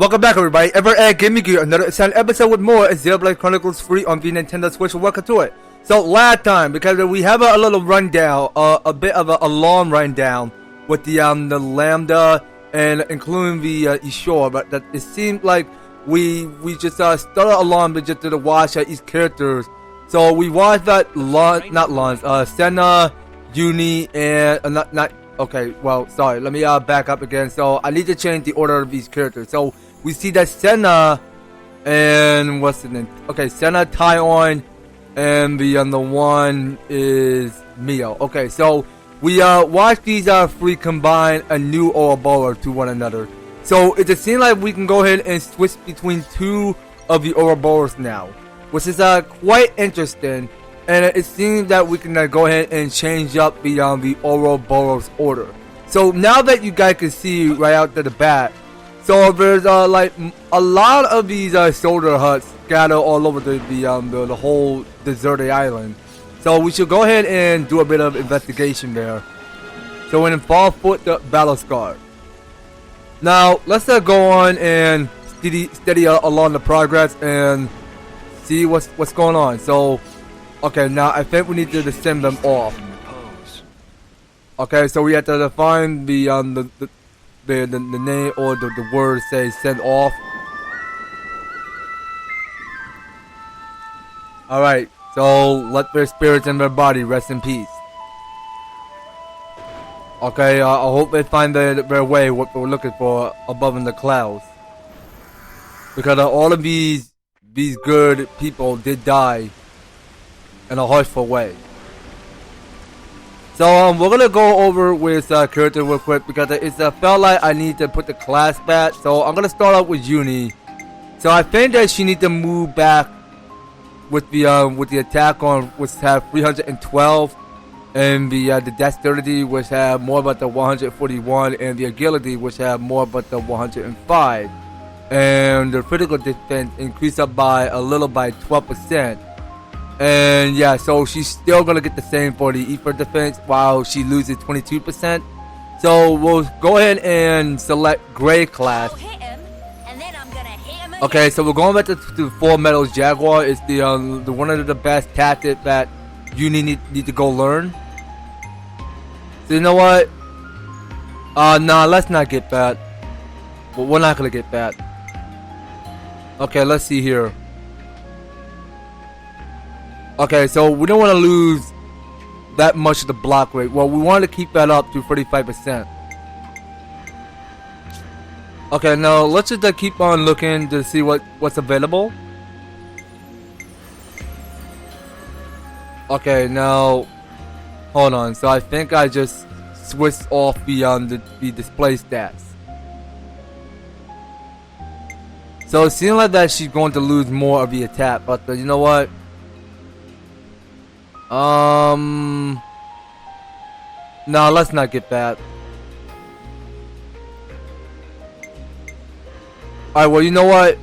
Welcome back, everybody. Ever Gaming Gear, another exciting episode with more Xenoblade Chronicles free on the Nintendo Switch. Welcome to it. So last time, because we have a little rundown, a bit of a long rundown with the Lambda and including the Isurd, but that it seemed like we just started along with just to watch each characters. So we watched that Senna, Uni, and okay, well, sorry, let me back up again. So I need to change the order of these characters. So we see that Senna and what's the name? Okay, Senna, Tyon, and the other one is Mio. Okay, so we watch these three combine a new Ouroboros to one another. So it just seems like we can go ahead and switch between two of the Ouroboros now, which is quite interesting. And it seems that we can go ahead and change up the Ouroboros order. So now that you guys can see right out to the bat, so there's like a lot of these soldier huts scattered all over the whole deserted island. So we should go ahead and do a bit of investigation there. So in Fall Foot, the battle scar. Now let's go on and steady along the progress and see what's going on. So okay, now I think we need to send them off. Okay, so we have to define the name or the word say send off. Alright, so let their spirits and their body rest in peace. Okay, I hope they find their way, what we're looking for above in the clouds. Because all of these good people did die in a harshful way. So we're gonna go over with character real quick because it's felt like I need to put the class back. So I'm gonna start out with Uni. So I think that she needs to move back with the attack on which have 312, and the dexterity which have more about the 141, and the agility which have more about the 105, and the critical defense increased up by a little by 12%. And yeah, so she's still gonna get the same for the EVER defense while she loses 22%. So we'll go ahead and select Gray class. Okay, so we're going back to Full Metal's Jaguar. It's the one of the best tactics that you need to go learn. So you know what? Nah, let's not get that. Well, we're not gonna get that. Okay, let's see here. Okay, so we don't want to lose that much of the block rate. Well, we want to keep that up to 35%. Okay, now let's just keep on looking to see what's available. Okay, now hold on. So I think I just switched off the display stats. So it seems like that she's going to lose more of the attack, but you know what? No, let's not get that. Alright, well, you know what?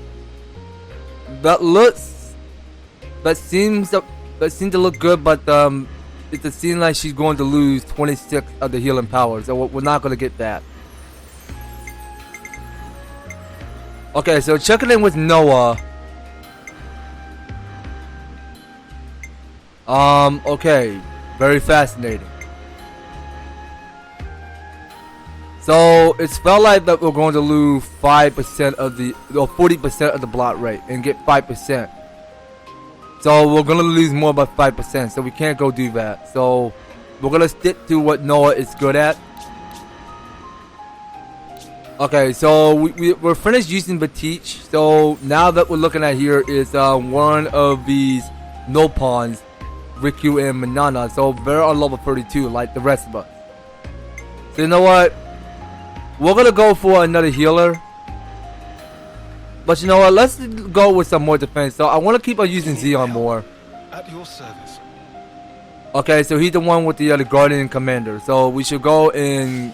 That seems to look good, but it seems like she's going to lose 26 of the healing power, so we're not going to get that. Okay, so checking in with Noah. Okay, very fascinating. So it's felt like that we're going to lose 5% of the, or 40% of the block rate and get 5%. So we're gonna lose more by 5%. So we can't go do that. So we're gonna stick to what Noah is good at. Okay, so we're finished using the teach. So now that we're looking at here is one of these no pawns. Riku and Manana, so they're on level 32 like the rest of us. So you know what? We're gonna go for another healer. But you know what? Let's go with some more defense. So I want to keep on using Xeon more. At your service. Okay, so he's the one with the Guardian Commander. So we should go and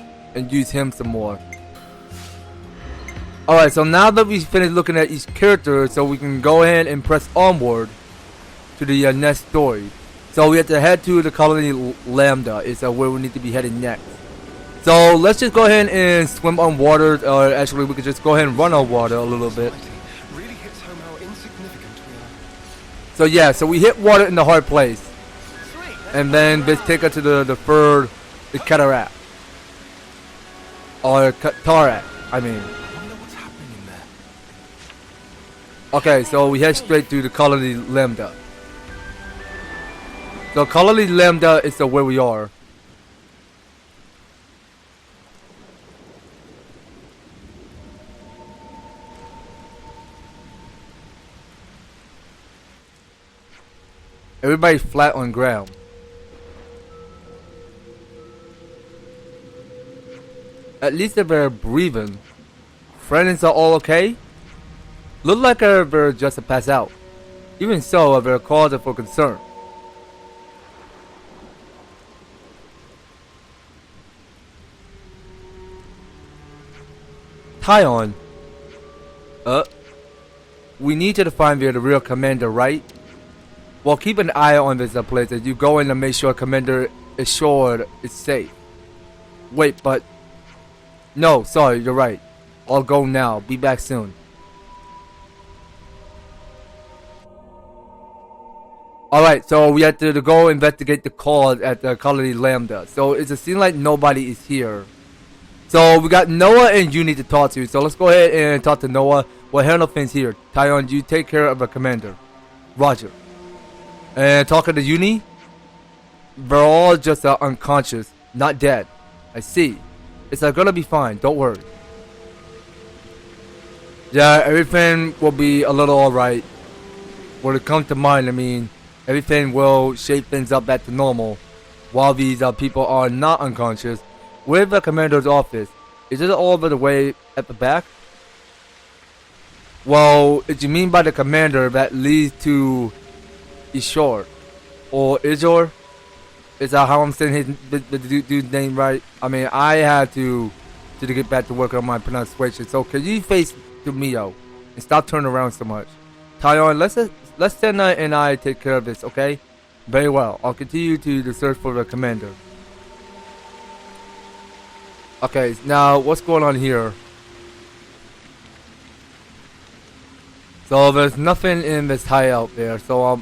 use him some more. Alright, so now that we've finished looking at each character, so we can go ahead and press onward to the next story. So we have to head to the Colony Lambda. Is where we need to be heading next. So let's just go ahead and swim on water, or actually we could just go ahead and run on water a little bit. Really hits home how insignificant we are. So yeah, so we hit water in the hard place. And then let's take her to the third, the cataract. Or cataract, I mean. I wonder what's happening in there. Okay, so we head straight to the Colony Lambda. So Colony Lambda is where we are. Everybody's flat on ground. At least they're breathing. Friends are all okay? Look like they're just to pass out. Even so, they're cause for concern. Tyon. We need you to find the real commander, right? Well, keep an eye on this place as you go in to make sure Commander Isurd is safe. Wait, but... No, sorry, you're right. I'll go now. Be back soon. Alright, so we have to go investigate the cause at the Colony Lambda. So it seems like nobody is here. So we got Noah and you need to talk to. So let's go ahead and talk to Noah. We'll handle things here. Tyon, you take care of the commander. Roger. And talking to Uni, they're all just unconscious, not dead. I see. It's gonna be fine, don't worry. Yeah, everything will be a little alright. When it comes to mine, I mean, everything will shape things up back to normal. While these people are not unconscious. Where's the commander's office? Is it all the way at the back? Well, if you mean by the commander, that leads to Isurd or Isurd, is that how I'm saying the dude's name right? I mean, I had to get back to work on my pronunciation. So can you face to Mio and stop turning around so much? Tyon, let's Senna and I take care of this, okay? Very well. I'll continue to search for the commander. Okay, now what's going on here? So there's nothing in this hideout there. So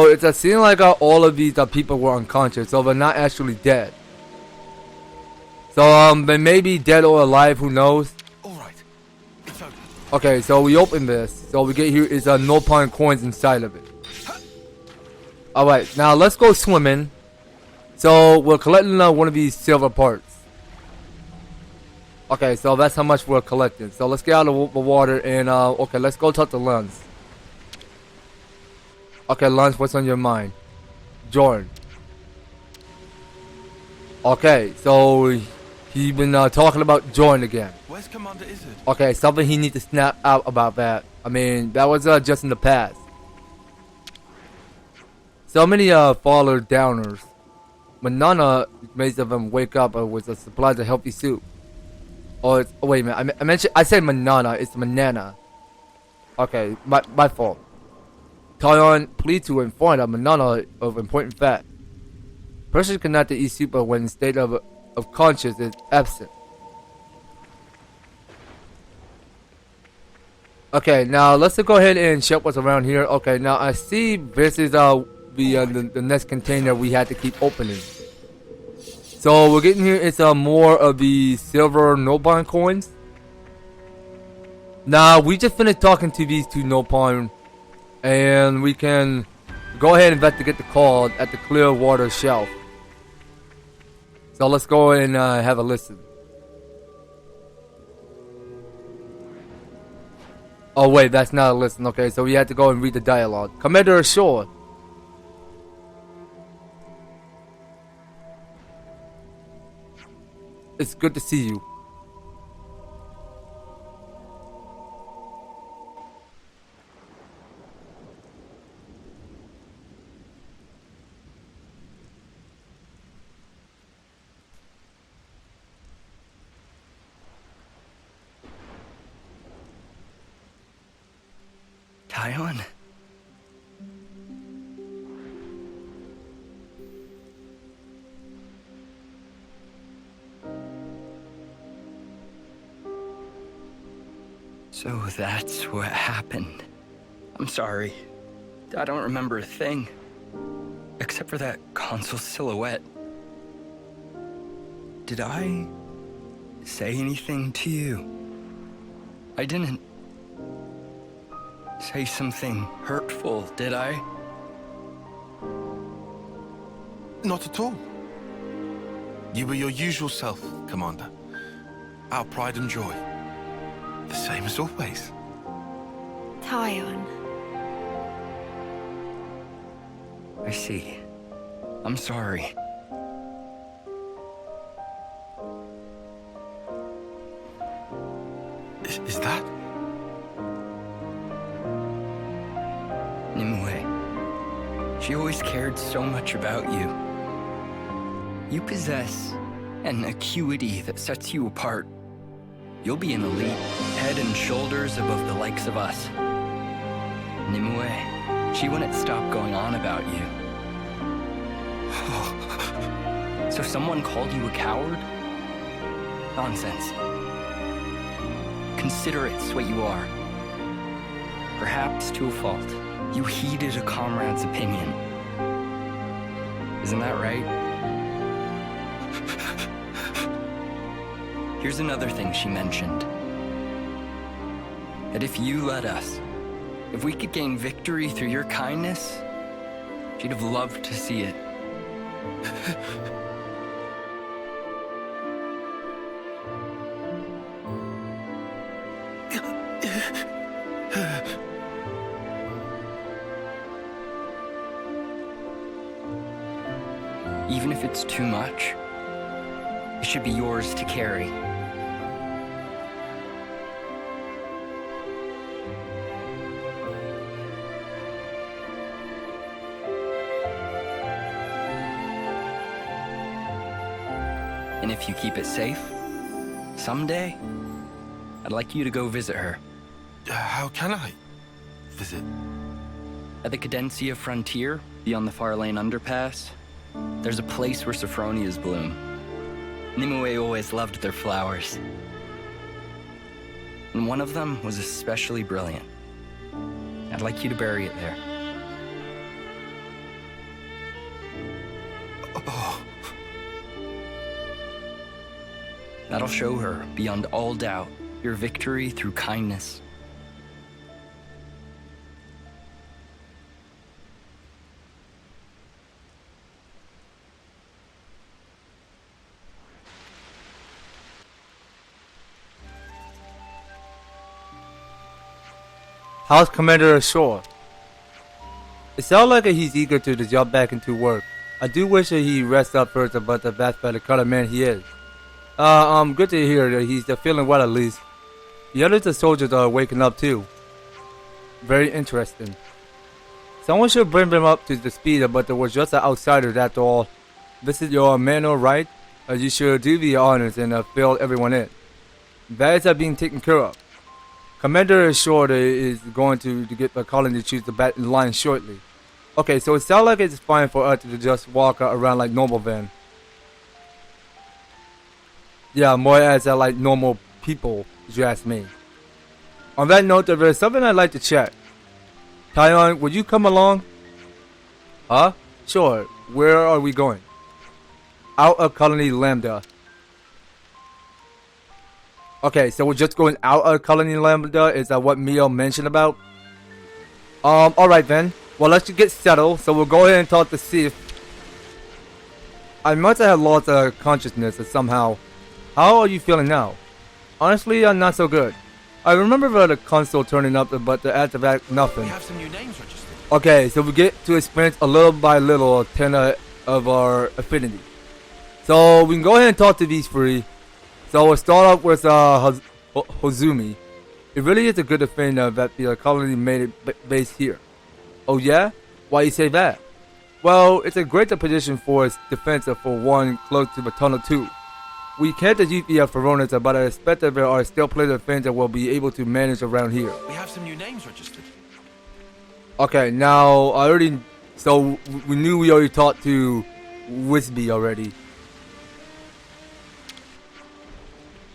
it's a scene like all of these people were unconscious, so they're not actually dead. So they may be dead or alive, who knows? Alright. It's open. Okay, so we open this. So we get here is no pine coins inside of it. Alright, now let's go swimming. So we're collecting one of these silver parts. Okay, so that's how much we're collecting. So let's get out of the water and okay, let's go talk to Lance. Okay, Lance, what's on your mind? Jordan. Okay, so he's been talking about Jordan again. Where's Commander Isurd? Okay, something he needs to snap out about that. I mean, that was just in the past. So many faller downers. Manana makes them wake up with a supply of healthy soup. Oh, it's, oh, wait a minute. I said Manana. It's Manana. Okay, my fault. Tyon, please to inform Manana of important fact. Person cannot eat soup when state of conscience is absent. Okay, now let's go ahead and check what's around here. Okay, now I see this is the next container we had to keep opening. So we're getting here. It's more of the silver Nopon coins. Now we just finished talking to these two Nopon, and we can go ahead and investigate the call at the clear water shelf. So let's go and have a listen. Oh wait, that's not a listen. Okay, so we had to go and read the dialogue. Commander Ashore. It's good to see you. Tyon? So that's what happened. I'm sorry. I don't remember a thing. Except for that console silhouette. Did I say anything to you? I didn't say something hurtful, did I? Not at all. You were your usual self, Commander. Our pride and joy. The same as always. Tyon. I see. I'm sorry. Is that? Nimue. She always cared so much about you. You possess an acuity that sets you apart. You'll be an elite, head and shoulders above the likes of us. Nimue, she wouldn't stop going on about you. So someone called you a coward? Nonsense. Consider it's what you are. Perhaps to a fault. You heeded a comrade's opinion. Isn't that right? Here's another thing she mentioned. That if you let us, if we could gain victory through your kindness, she'd have loved to see it. Even if it's too much, it should be yours to carry. And if you keep it safe, someday, I'd like you to go visit her. How can I visit? At the Cadencia frontier, beyond the Far Lane underpass, there's a place where sophronias bloom. Nimue always loved their flowers. And one of them was especially brilliant. I'd like you to bury it there. Oh, That'll show her, beyond all doubt, your victory through kindness. How's Commander ashore? It sounds like he's eager to jump back into work. I do wish that he rests up first about the vast by the color man he is. Good to hear that he's feeling well at least. The others soldiers are waking up too. Very interesting. Someone should bring them up to the speed, but they were just an outsider after all. This is your manual, right? You should do the honors and fill everyone in. That is being taken care of. Commander Isurd is going to get the colony to choose the bat in line shortly. Okay, so it sounds like it's fine for us to just walk around like normal then. Yeah, more as like normal people, if you ask me. On that note, there is something I'd like to check. Tyon, would you come along? Huh? Sure. Where are we going? Out of Colony Lambda. Okay, so we're just going out of Colony Lambda. Is that what Mio mentioned about? Alright then. Well, let's just get settled. So we'll go ahead and talk to Sif. I must have lost consciousness somehow. How are you feeling now? Honestly, I'm not so good. I remember the console turning up, but the activate nothing. we have some new names registered. Okay, so we get to experience a little by little 10 of our affinity. So we can go ahead and talk to these three. So we'll start off with Hozumi. It really is a good thing that the colony made it based here. Oh yeah? Why you say that? Well, it's a great position for its defense for one close to the tunnel 2. We can't defeat the Pharaohs, but I expect that there are still plenty of things that we'll be able to manage around here. We have some new names registered. Okay, now I already... So we knew we already talked to Wisby already.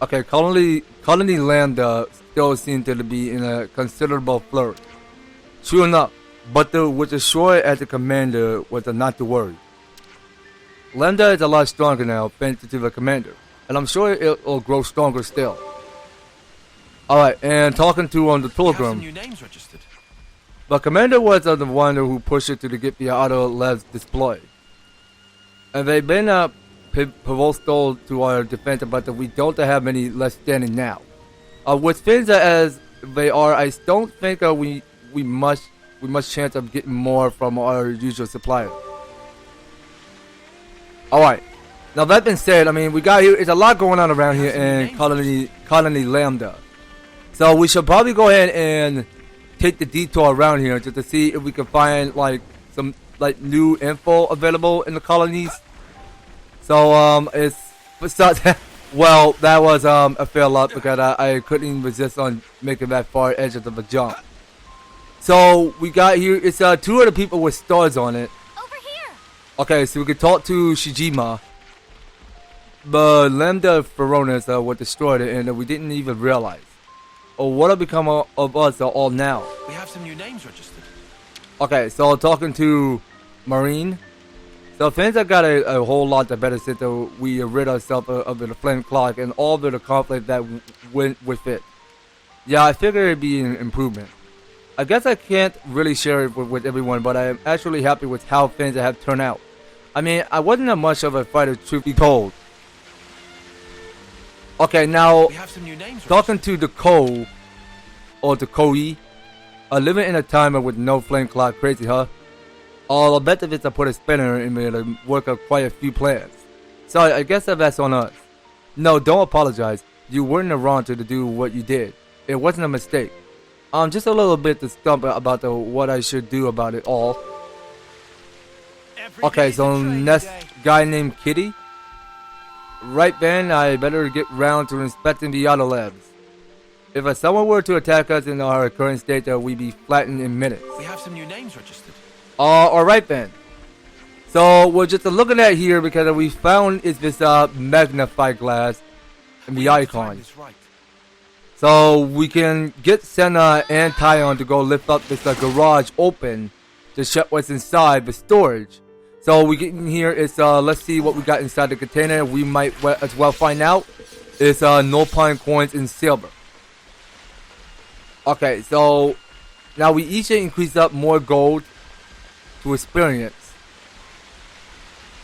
Okay, Colony Lambda still seemed to be in a considerable flurry. True enough, but with the shore as the commander was not to worry. Lambda is a lot stronger now thanks to the commander, and I'm sure it'll grow stronger still. Alright, and talking to on the We have some Pilgrim, new names registered. the commander was the one who pushed it to get the auto labs display. And they've been pivotal to our defense, but we don't have many left standing now. With things as they are, I don't think we much chance of getting more from our usual supplier. Alright. Now that being said, I mean we got here, it's a lot going on around here in Colony Lambda. So we should probably go ahead and take the detour around here just to see if we can find like some like new info available in the colonies. So it's well, that was a fair lot because I couldn't resist on making that far edge of the jump. So we got here, it's 2 of the people with stars on it. Over here. Okay, so we can talk to Shijima. But Lambda Feronas were destroyed and we didn't even realize. Or what have become of us all now? We have some new names registered. Okay, so talking to Marine. So things have got a whole lot better since we rid ourselves of the flame clock and all of the conflict that went with it. Yeah, I figured it'd be an improvement. I guess I can't really share it with everyone, but I am actually happy with how things have turned out. I mean, I wasn't that much of a fighter, truth be told. Okay, now We have some new names talking to the Ko, or the Koi, living in a timer with no flame clock, crazy, huh? I bet if it's put a spinner in there to work up quite a few plans. Sorry, I guess that's on us. No, don't apologize. You weren't wrong to do what you did. It wasn't a mistake. I'm just a little bit stumped about what I should do about it all. Okay, so next guy named Kitty. Right then, I better get round to inspecting the auto labs. If someone were to attack us in our current state, we'd be flattened in minutes. We have some new names registered. Alright then. So we're just looking at here because we found is this magnified glass in the icon. Right. So we can get Senna and Tyon to go lift up this garage open to check what's inside the storage. So we get in here, it's let's see what we got inside the container. We might as well find out. It's no pine coins and silver. Okay, so now we each increase up more gold to experience.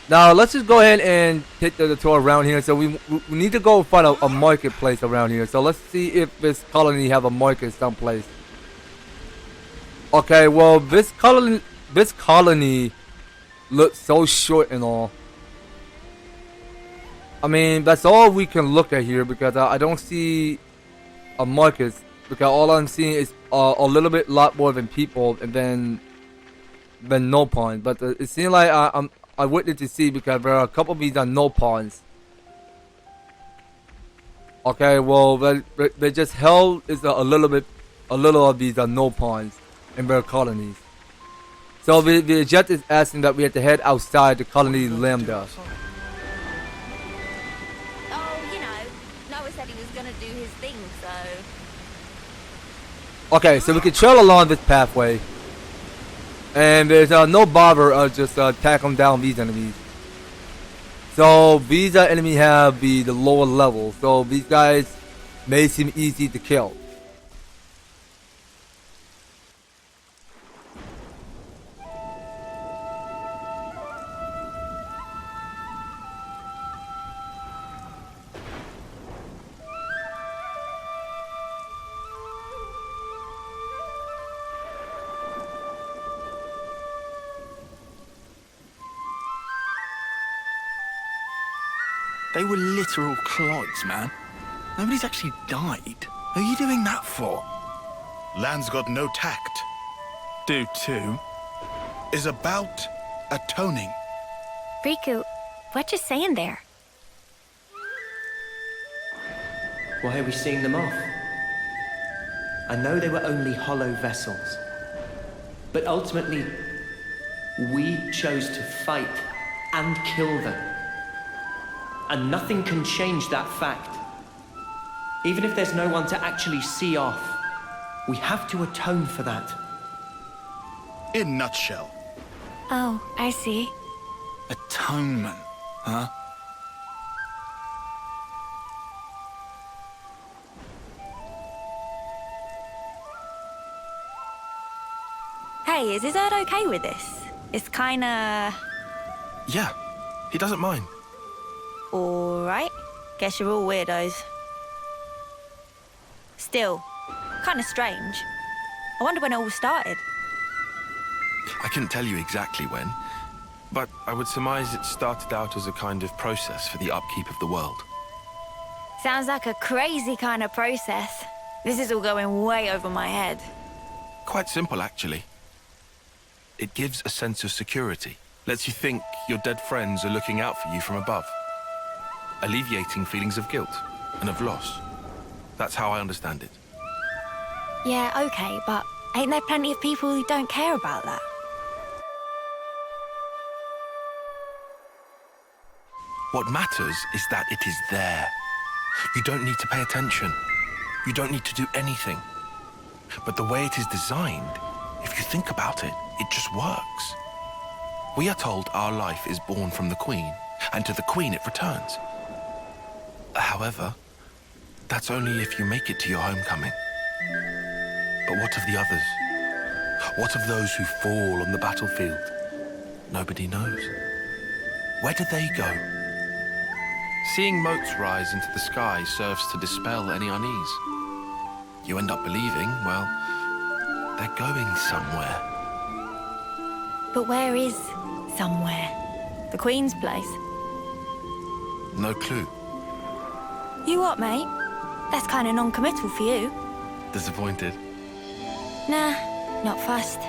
Now let's just go ahead and take the tour around here. So we need to go find a marketplace around here. So let's see if this colony have a market someplace. Okay, well this colony looks so short and all. I mean that's all we can look at here because I don't see a market because all I'm seeing is a little bit lot more than people and then no pawns. But it seems like I waited to see because there are a couple of these are no pawns. Okay, well they just held is a little of these are no pawns in their colonies. So the jet is asking that we have to head outside the Colony Lambda. Oh, you know, Noah said he was gonna do his thing, so... Okay, so we can trail along this pathway. And there's no bother of just tackling down these enemies. So these enemies have the lower level. So these guys may seem easy to kill. They were literal clods, man. Nobody's actually died. Who are you doing that for? Land's got no tact. Do too. Is about atoning. Riku, what you saying there? Why are we seeing them off? I know they were only hollow vessels, but ultimately, we chose to fight and kill them. And nothing can change that fact. Even if there's no one to actually see off, we have to atone for that. In a nutshell. Oh, I see. Atonement, huh? Hey, is Isurd okay with this? It's kinda... Yeah, he doesn't mind. alright. Guess you're all weirdos. Still, kinda strange. I wonder when it all started. I couldn't tell you exactly when, but I would surmise it started out as a kind of process for the upkeep of the world. Sounds like a crazy kind of process. This is all going way over my head. Quite simple, actually. It gives a sense of security, lets you think your dead friends are looking out for you from above, alleviating feelings of guilt and of loss. That's how I understand it. Yeah, okay, but ain't there plenty of people who don't care about that? What matters is that it is there. You don't need to pay attention. You don't need to do anything. But the way it is designed, if you think about it, it just works. We are told our life is born from the Queen, and to the Queen it returns. However, that's only if you make it to your homecoming. But what of the others? What of those who fall on the battlefield? Nobody knows. Where do they go? Seeing motes rise into the sky serves to dispel any unease. You end up believing, well, they're going somewhere. But where is somewhere? The Queen's place? No clue. You what, mate? That's kind of non-committal for you. Disappointed? Nah, not fussed.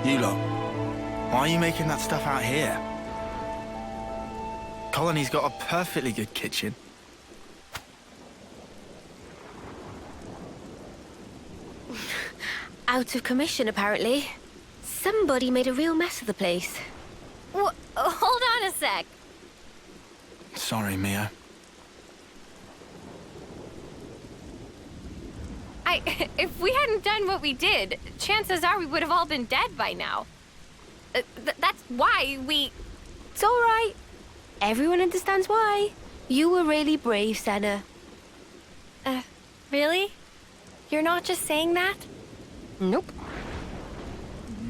You lot, why are you making that stuff out here? Colony's got a perfectly good kitchen. Out of commission, apparently. Somebody made a real mess of the place. Hold on a sec. Sorry, Mia. If we hadn't done what we did, chances are we would have all been dead by now. That's why we... It's all right. Everyone understands why. You were really brave, Senna. Really? You're not just saying that? Nope.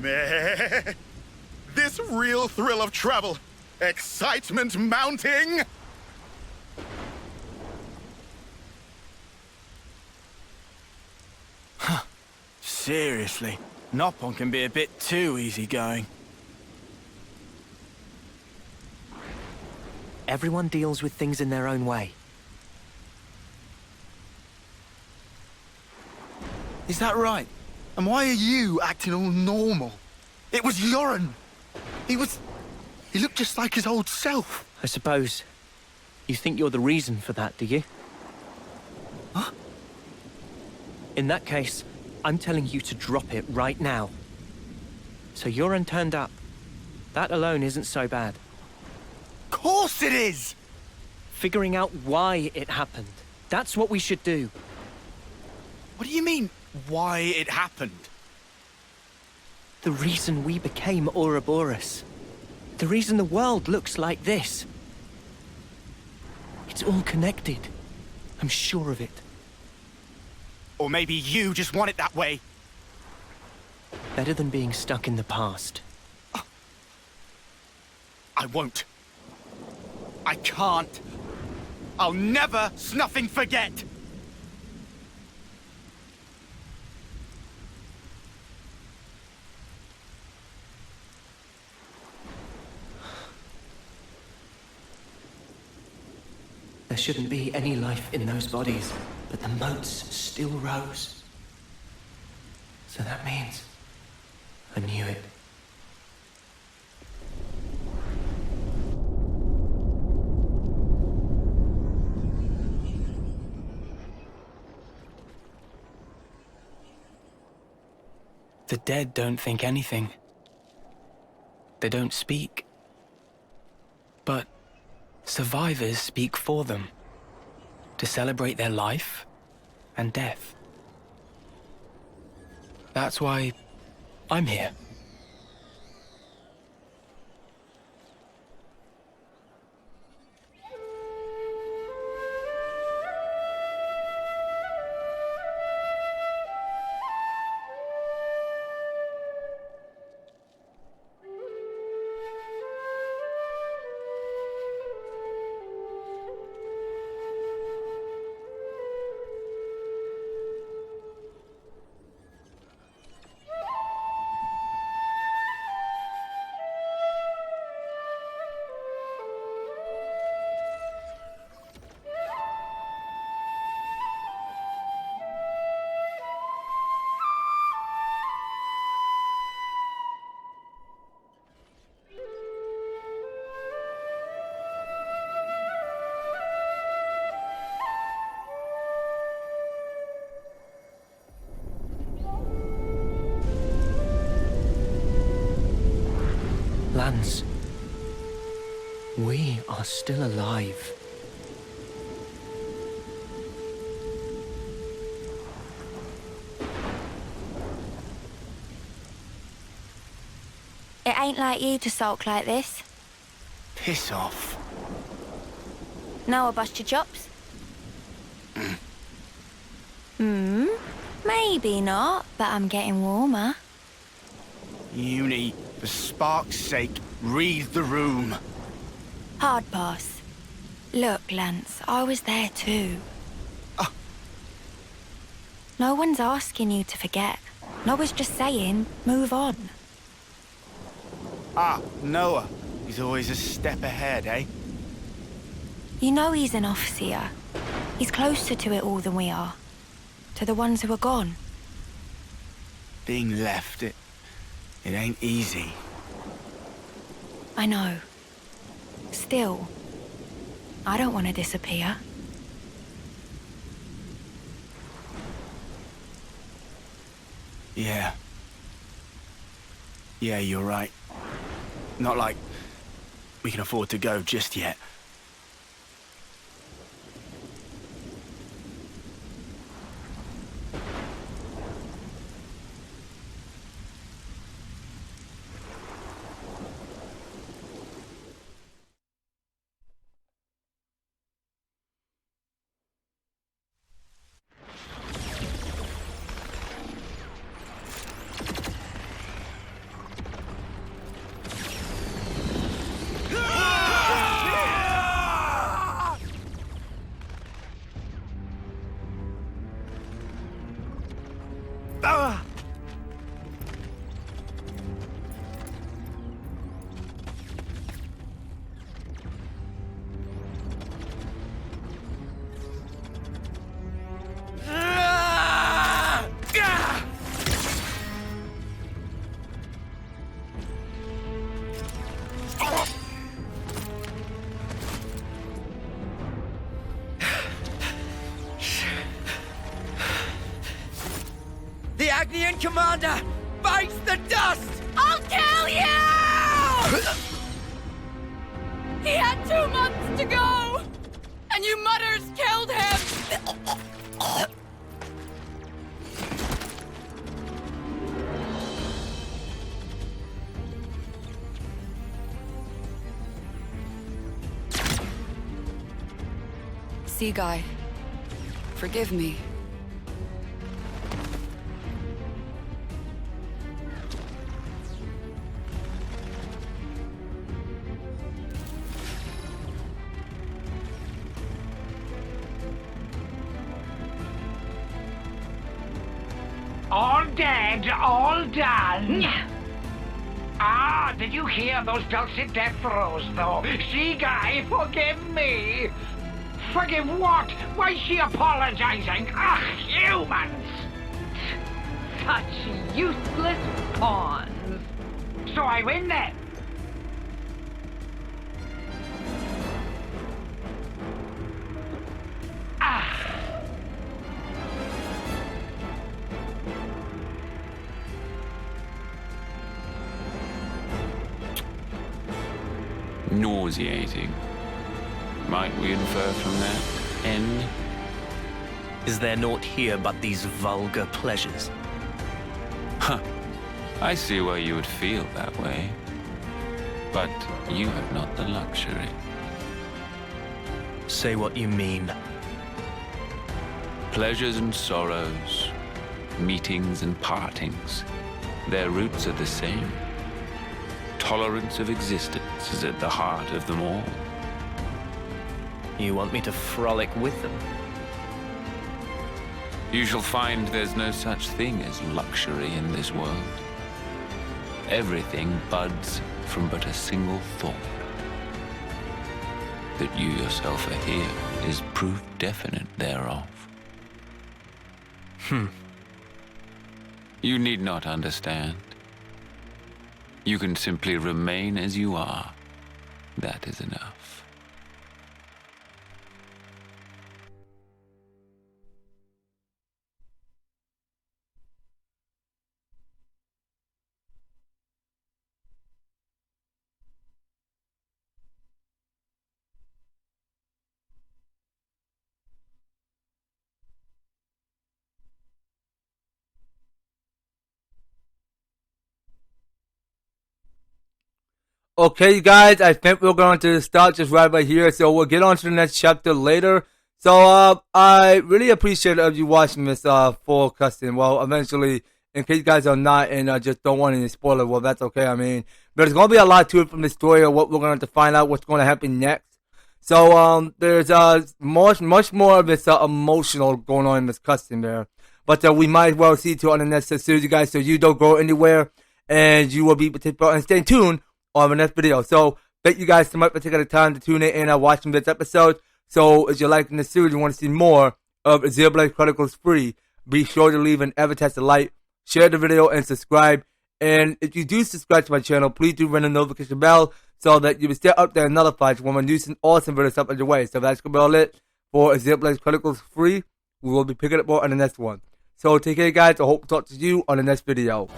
Meh. This real thrill of travel. Excitement mounting. Seriously, Noppon can be a bit too easygoing. Everyone deals with things in their own way. Is that right? And why are you acting all normal? It was Yoren. He looked just like his old self. I suppose you think you're the reason for that, do you? Huh? In that case, I'm telling you to drop it right now. So Yoren turned up. That alone isn't so bad. Of course it is! Figuring out why it happened. That's what we should do. What do you mean, why it happened? The reason we became Ouroboros. The reason the world looks like this. It's all connected. I'm sure of it. Or maybe you just want it that way. Better than being stuck in the past. I won't. I can't. I'll never snuffing forget. There shouldn't be any life in those bodies, but the motes still rose. So that means I knew it. The dead don't think anything. They don't speak. But survivors speak for them, to celebrate their life and death. That's why I'm here. Lance, we are still alive. It ain't like you to sulk like this. Piss off. Now I bust your chops? Maybe not, but I'm getting warmer. Uni, for spark's sake, read the room. Hard pass. Look, Lance, I was there too. No one's asking you to forget. No one's just saying, move on. Noah. He's always a step ahead, eh? You know he's an overseer. He's closer to it all than we are. To the ones who are gone. Being left, it ain't easy. I know. Still, I don't want to disappear. Yeah. Yeah, you're right. Not like we can afford to go just yet. The Agnian commander bites the dust! I'll kill you! He had 2 months to go! And you mutters killed him! Sea Guy, forgive me. All dead, all done. Ah, did you hear those dulcet death throes, though? Sea Guy, forgive me. Forgive what? Why's she apologizing? Ugh, humans! Such useless pawns. So I win then. Ah. Nauseating. Might we infer from that? N? Is there naught here but these vulgar pleasures? Huh. I see why you would feel that way. But you have not the luxury. Say what you mean. Pleasures and sorrows, meetings and partings, their roots are the same. Tolerance of existence is at the heart of them all. You want me to frolic with them? You shall find there's no such thing as luxury in this world. Everything buds from but a single thought. That you yourself are here is proof definite thereof. You need not understand. You can simply remain as you are. That is enough. Okay, guys, I think we're going to start just right here, so we'll get on to the next chapter later. So, I really appreciate you watching this, full cutscene. Well, eventually, in case you guys are not and just don't want any spoiler, well, that's okay, I mean. But there's going to be a lot to it from the story of what we're going to find out what's going to happen next. So, there's, much more of this, emotional going on in this cutscene there. But, we might well see to on the next series, you guys, so you don't go anywhere, and you will be participating, and stay tuned on the next video. So, thank you guys so much for taking the time to tune in and watching this episode. So, if you're liking this series, you want to see more of Xenoblade Chronicles free, be sure to leave an EVER-TASTIC like, share the video, and subscribe. And if you do subscribe to my channel, please do ring the notification bell so that you will stay up there and notified when my new awesome videos up on your way. So, that's going to be all it for Xenoblade Chronicles free. We will be picking up more on the next one. So, take care, guys. I hope to talk to you on the next video.